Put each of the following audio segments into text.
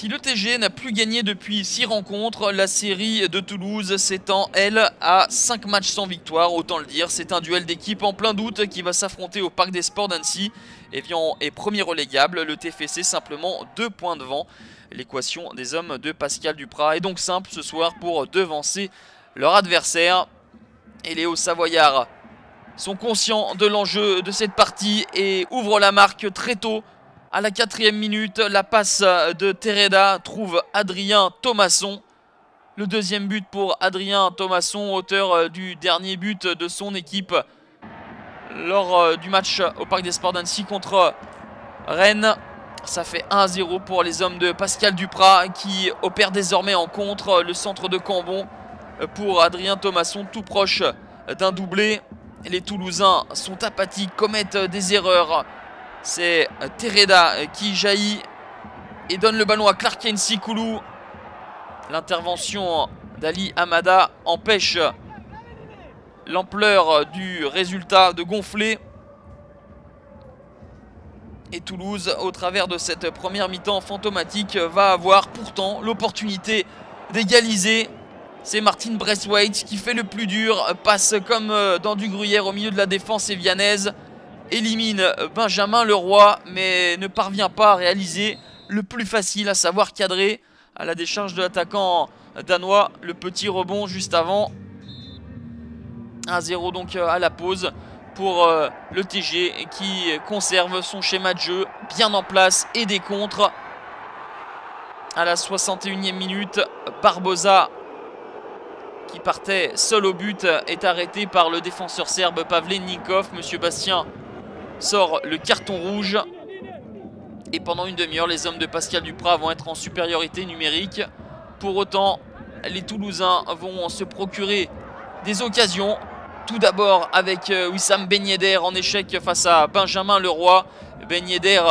Si le TG n'a plus gagné depuis 6 rencontres, la série de Toulouse s'étend, elle, à 5 matchs sans victoire. Autant le dire, c'est un duel d'équipe en plein doute qui va s'affronter au Parc des Sports d'Annecy. Evian est premier relégable, le TFC simplement 2 points devant. L'équation des hommes de Pascal Duprat est donc simple ce soir pour devancer leur adversaire. Et les Hauts-Savoyards sont conscients de l'enjeu de cette partie et ouvrent la marque très tôt. À la 4e minute, la passe de Tereda trouve Adrien Thomasson. Le deuxième but pour Adrien Thomasson, auteur du dernier but de son équipe lors du match au Parc des Sports d'Annecy contre Rennes. Ça fait 1-0 pour les hommes de Pascal Duprat qui opèrent désormais en contre. Le centre de Cambon pour Adrien Thomasson, tout proche d'un doublé. Les Toulousains sont apathiques, commettent des erreurs. C'est Tereda qui jaillit et donne le ballon à Clark Nsikulu. L'intervention d'Ali Amada empêche l'ampleur du résultat de gonfler. Et Toulouse, au travers de cette première mi-temps fantomatique, va avoir pourtant l'opportunité d'égaliser. C'est Martin Braithwaite qui fait le plus dur, passe comme dans du gruyère au milieu de la défense évianaise. Élimine Benjamin Leroy, mais ne parvient pas à réaliser le plus facile, à savoir cadrer à la décharge de l'attaquant danois. Le petit rebond juste avant. 1-0 donc à la pause pour le TG qui conserve son schéma de jeu bien en place et des contres. À la 61e minute, Barbosa, qui partait seul au but, est arrêté par le défenseur serbe Pavlenikov. Monsieur Bastien sort le carton rouge. Et pendant une demi-heure, les hommes de Pascal Duprat vont être en supériorité numérique. Pour autant, les Toulousains vont se procurer des occasions. Tout d'abord avec Wissam Ben Yedder en échec face à Benjamin Leroy. Ben Yedder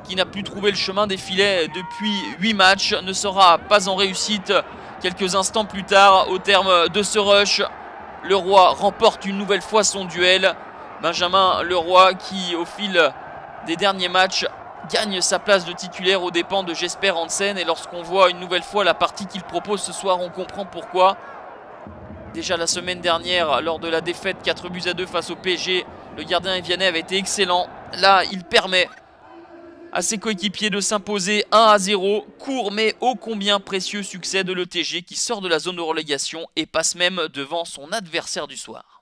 qui n'a plus trouvé le chemin des filets depuis 8 matchs ne sera pas en réussite quelques instants plus tard au terme de ce rush. Leroy remporte une nouvelle fois son duel. Benjamin Leroy qui au fil des derniers matchs gagne sa place de titulaire aux dépens de Jesper Hansen. Et lorsqu'on voit une nouvelle fois la partie qu'il propose ce soir, on comprend pourquoi. Déjà la semaine dernière, lors de la défaite 4-2 face au PSG, le gardien évianais avait été excellent. Là, il permet à ses coéquipiers de s'imposer 1-0. Court mais ô combien précieux succès de l'ETG qui sort de la zone de relégation et passe même devant son adversaire du soir.